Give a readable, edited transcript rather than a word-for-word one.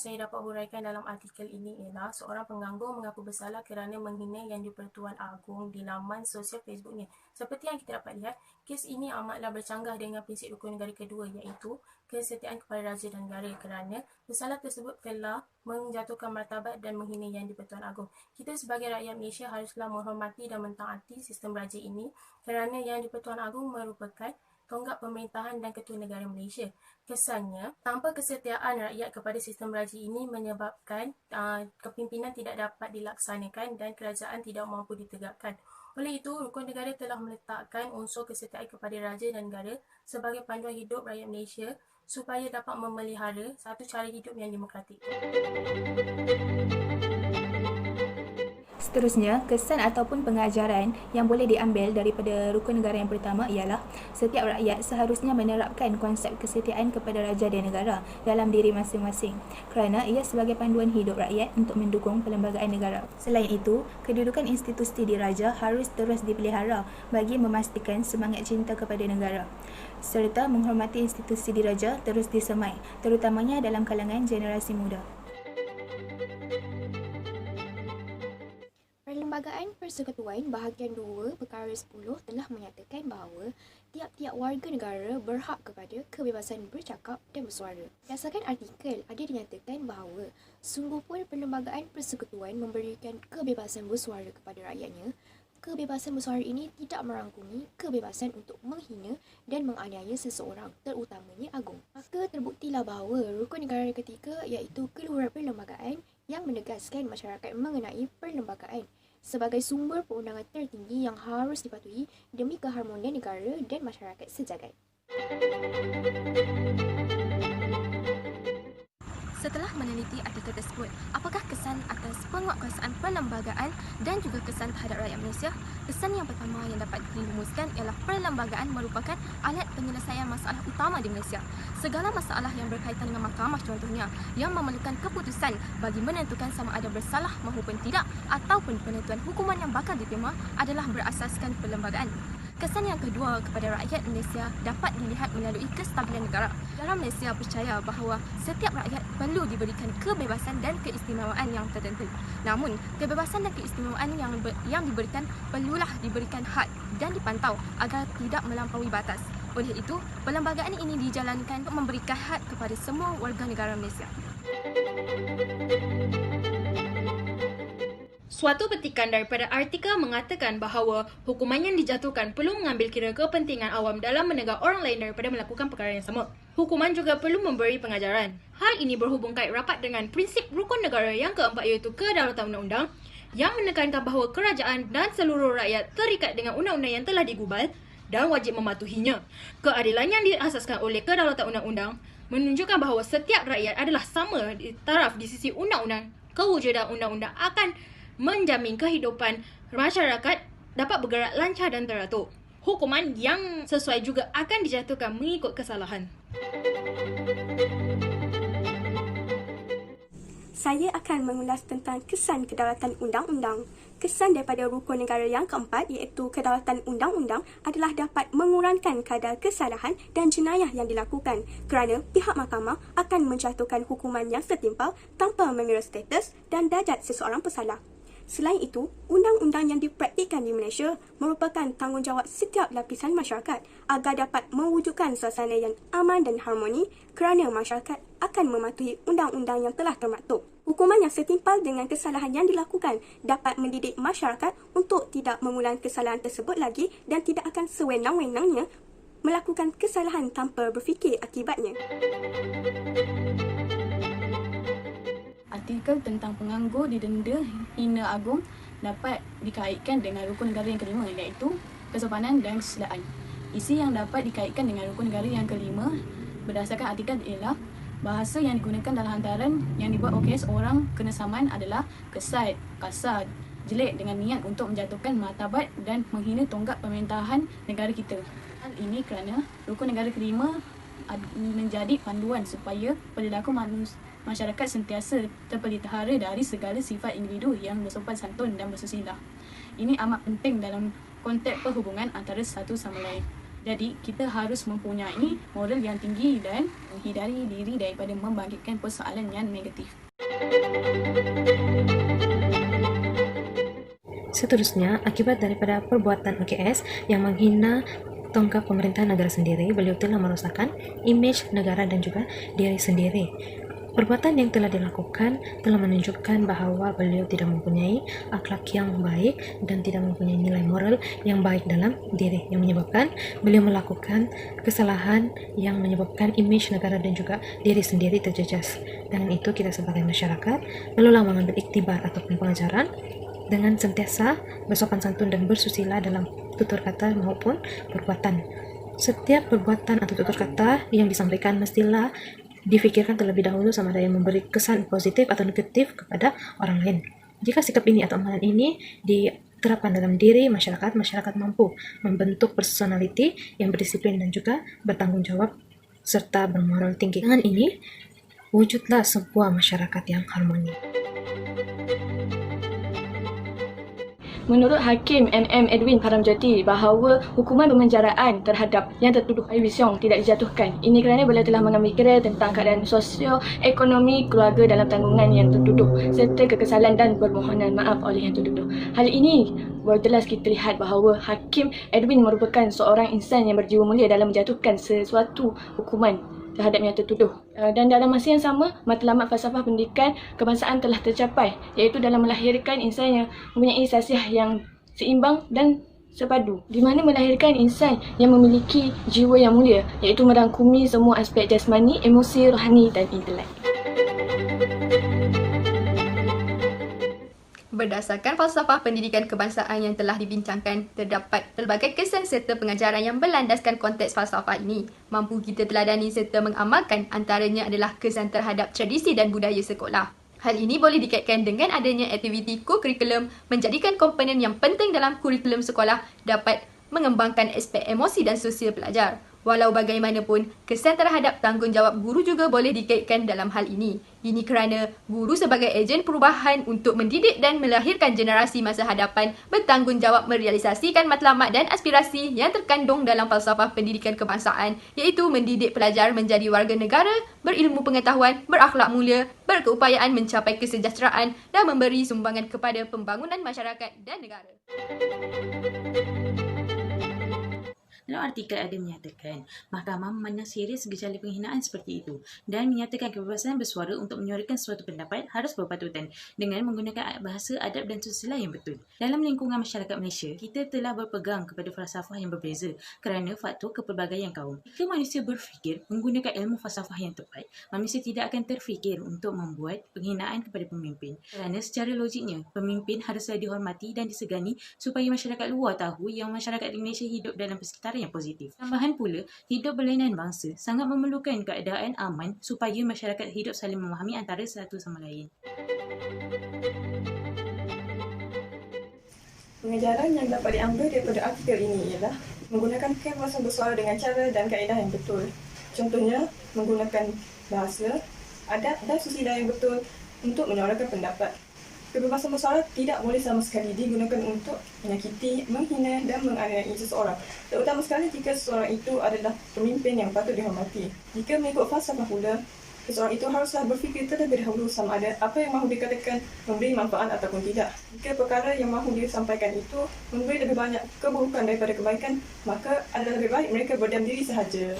saya dapat huraikan dalam artikel ini ialah seorang penganggur mengaku bersalah kerana menghina Yang di-Pertuan Agong di laman sosial Facebooknya. Seperti yang kita dapat lihat, kes ini amatlah bercanggah dengan prinsip rukun negara kedua iaitu kesetiaan kepada raja dan negara kerana bersalah tersebut telah menjatuhkan martabat dan menghina Yang di-Pertuan Agong. Kita sebagai rakyat Malaysia haruslah menghormati dan mentaati sistem raja ini kerana Yang di-Pertuan Agong merupakan tonggak pemerintahan dan ketua negara Malaysia. Kesannya, tanpa kesetiaan rakyat kepada sistem raja ini menyebabkan kepimpinan tidak dapat dilaksanakan dan kerajaan tidak mampu ditegakkan. Oleh itu, rukun negara telah meletakkan unsur kesetiaan kepada raja dan negara sebagai panduan hidup rakyat Malaysia supaya dapat memelihara satu cara hidup yang demokratik. Seterusnya, kesan ataupun pengajaran yang boleh diambil daripada rukun negara yang pertama ialah setiap rakyat seharusnya menerapkan konsep kesetiaan kepada raja dan negara dalam diri masing-masing kerana ia sebagai panduan hidup rakyat untuk mendukung perlembagaan negara. Selain itu, kedudukan institusi diraja harus terus dipelihara bagi memastikan semangat cinta kepada negara serta menghormati institusi diraja terus disemai, terutamanya dalam kalangan generasi muda. Perlembagaan Persekutuan Bahagian 2 Perkara 10 telah menyatakan bahawa tiap-tiap warga negara berhak kepada kebebasan bercakap dan bersuara. Berdasarkan artikel, ada dinyatakan bahawa sungguh pun Perlembagaan Persekutuan memberikan kebebasan bersuara kepada rakyatnya. Kebebasan bersuara ini tidak merangkumi kebebasan untuk menghina dan menganiaya seseorang, terutamanya Agong. Maka terbuktilah bahawa rukun negara ketiga iaitu keluhuran perlembagaan yang menegaskan masyarakat mengenai perlembagaan sebagai sumber perundangan tertinggi yang harus dipatuhi demi keharmonian negara dan masyarakat sejagat. Setelah meneliti artikel tersebut, apakah kesan atas penguatkuasaan perlembagaan dan juga kesan terhadap rakyat Malaysia? Kesan yang pertama yang dapat dirumuskan ialah perlembagaan merupakan alat penyelesaian masalah utama di Malaysia. Segala masalah yang berkaitan dengan mahkamah contohnya, yang memerlukan keputusan bagi menentukan sama ada bersalah maupun tidak ataupun penentuan hukuman yang bakal diterima adalah berasaskan perlembagaan. Kesan yang kedua kepada rakyat Malaysia dapat dilihat melalui kestabilan negara. Dalam Malaysia percaya bahawa setiap rakyat perlu diberikan kebebasan dan keistimewaan yang tertentu. Namun, kebebasan dan keistimewaan yang diberikan perlulah diberikan had dan dipantau agar tidak melampaui batas. Oleh itu, perlembagaan ini dijalankan untuk memberikan had kepada semua warga negara Malaysia. Suatu petikan daripada artikel mengatakan bahawa hukuman yang dijatuhkan perlu mengambil kira kepentingan awam dalam menegar orang lain daripada melakukan perkara yang sama. Hukuman juga perlu memberi pengajaran. Hal ini berhubung kait rapat dengan prinsip rukun negara yang keempat iaitu kedaulatan undang-undang yang menekankan bahawa kerajaan dan seluruh rakyat terikat dengan undang-undang yang telah digubal dan wajib mematuhinya. Keadilan yang diasaskan oleh kedaulatan undang-undang menunjukkan bahawa setiap rakyat adalah sama di taraf di sisi undang-undang. Kewujudan undang-undang akan menjamin kehidupan masyarakat dapat bergerak lancar dan teratur. Hukuman yang sesuai juga akan dijatuhkan mengikut kesalahan. Saya akan mengulas tentang kesan kedaulatan undang-undang. Kesan daripada rukun negara yang keempat iaitu kedaulatan undang-undang adalah dapat mengurangkan kadar kesalahan dan jenayah yang dilakukan kerana pihak mahkamah akan menjatuhkan hukuman yang setimpal tanpa mengira status dan darjat seseorang pesalah. Selain itu, undang-undang yang dipraktikkan di Malaysia merupakan tanggungjawab setiap lapisan masyarakat agar dapat mewujudkan suasana yang aman dan harmoni kerana masyarakat akan mematuhi undang-undang yang telah termaktub. Hukuman yang setimpal dengan kesalahan yang dilakukan dapat mendidik masyarakat untuk tidak mengulang kesalahan tersebut lagi dan tidak akan sewenang-wenangnya melakukan kesalahan tanpa berfikir akibatnya. Artikel tentang penganggur didenda hina agung dapat dikaitkan dengan rukun negara yang kelima iaitu kesopanan dan kesusilaan. Isi yang dapat dikaitkan dengan rukun negara yang kelima berdasarkan artikel ialah bahasa yang digunakan dalam hantaran yang dibuat oleh seorang kena saman adalah kesat, kasar, jelek dengan niat untuk menjatuhkan martabat dan menghina tonggak pemerintahan negara kita. Hal ini kerana rukun negara kelima menjadi panduan supaya perilaku masyarakat sentiasa terpelihara dari segala sifat individu yang bersopan santun dan bersusila. Ini amat penting dalam konteks perhubungan antara satu sama lain. Jadi, kita harus mempunyai moral yang tinggi dan menghindari diri daripada membangkitkan persoalan yang negatif. Seterusnya, akibat daripada perbuatan OKS yang menghina tongkang pemerintahan negara sendiri, beliau telah merosakkan imej negara dan juga diri sendiri. Perbuatan yang telah dilakukan telah menunjukkan bahawa beliau tidak mempunyai akhlak yang baik dan tidak mempunyai nilai moral yang baik dalam diri, yang menyebabkan beliau melakukan kesalahan yang menyebabkan imej negara dan juga diri sendiri terjejas. Dengan itu, kita sebagai masyarakat perlulah mengambil iktibar ataupun pengajaran dengan sentiasa bersopan santun dan bersusila dalam tutur kata maupun perbuatan. Setiap perbuatan atau tutur kata yang disampaikan mestilah difikirkan terlebih dahulu sama ada yang memberi kesan positif atau negatif kepada orang lain. Jika sikap ini atau amalan ini diterapkan dalam diri masyarakat, masyarakat mampu membentuk personality yang berdisiplin dan juga bertanggung jawab serta bermoral tinggi. Dengan ini, wujudlah sebuah masyarakat yang harmoni. Menurut Hakim MM Edwin Paramjati bahawa hukuman pemenjaraan terhadap yang tertuduh Ivy Siong tidak dijatuhkan. Ini kerana beliau telah mengambil kira tentang keadaan sosio-ekonomi keluarga dalam tanggungan yang tertuduh serta kekesalan dan permohonan maaf oleh yang tertuduh. Hal ini baru jelas kita lihat bahawa Hakim Edwin merupakan seorang insan yang berjiwa mulia dalam menjatuhkan sesuatu hukuman terhadap yang tertuduh. Dan dalam masa yang sama, matlamat falsafah pendidikan kebangsaan telah tercapai, iaitu dalam melahirkan insan yang mempunyai sasiah yang seimbang dan sepadu, di mana melahirkan insan yang memiliki jiwa yang mulia, iaitu merangkumi semua aspek jasmani, emosi, rohani dan intelek. Berdasarkan falsafah pendidikan kebangsaan yang telah dibincangkan, terdapat pelbagai kesan serta pengajaran yang berlandaskan konteks falsafah ini. Mampu kita teladani serta mengamalkan, antaranya adalah kesan terhadap tradisi dan budaya sekolah. Hal ini boleh dikaitkan dengan adanya aktiviti co-curriculum, menjadikan komponen yang penting dalam kurikulum sekolah dapat mengembangkan aspek emosi dan sosial pelajar. Walau bagaimanapun, kesan terhadap tanggungjawab guru juga boleh dikaitkan dalam hal ini. Ini kerana guru sebagai ejen perubahan untuk mendidik dan melahirkan generasi masa hadapan bertanggungjawab merealisasikan matlamat dan aspirasi yang terkandung dalam falsafah pendidikan kebangsaan, iaitu mendidik pelajar menjadi warga negara, berilmu pengetahuan, berakhlak mulia, berkeupayaan mencapai kesejahteraan dan memberi sumbangan kepada pembangunan masyarakat dan negara. Dalam artikel ada menyatakan, mahkamah memandang serius gejala penghinaan seperti itu dan menyatakan kebebasan bersuara untuk menyuarakan suatu pendapat harus berpatutan dengan menggunakan bahasa, adab dan susila yang betul. Dalam lingkungan masyarakat Malaysia, kita telah berpegang kepada falsafah yang berbeza kerana faktor kepelbagaian kaum. Jika manusia berfikir menggunakan ilmu falsafah yang tepat, manusia tidak akan terfikir untuk membuat penghinaan kepada pemimpin. Kerana secara logiknya, pemimpin haruslah dihormati dan disegani supaya masyarakat luar tahu yang masyarakat di Malaysia hidup dalam persekitaran yang positif. Tambahan pula, hidup berlainan bangsa sangat memerlukan keadaan aman supaya masyarakat hidup saling memahami antara satu sama lain. Pengajaran yang dapat diambil daripada artikel ini ialah menggunakan kebebasan bersuara dengan cara dan kaedah yang betul. Contohnya, menggunakan bahasa, adab dan susila yang betul untuk menyuarakan pendapat. Kebebasan bersuara tidak boleh sama sekali digunakan untuk menyakiti, menghina dan menganiayai seseorang, terutama sekali jika seseorang itu adalah pemimpin yang patut dihormati. Jika mengikut falsafah pula, seseorang itu haruslah berfikir terlebih dahulu sama ada apa yang mahu dikatakan memberi manfaat ataupun tidak. Jika perkara yang mahu disampaikan itu memberi lebih banyak keburukan daripada kebaikan, maka adalah lebih baik mereka berdiam diri sahaja.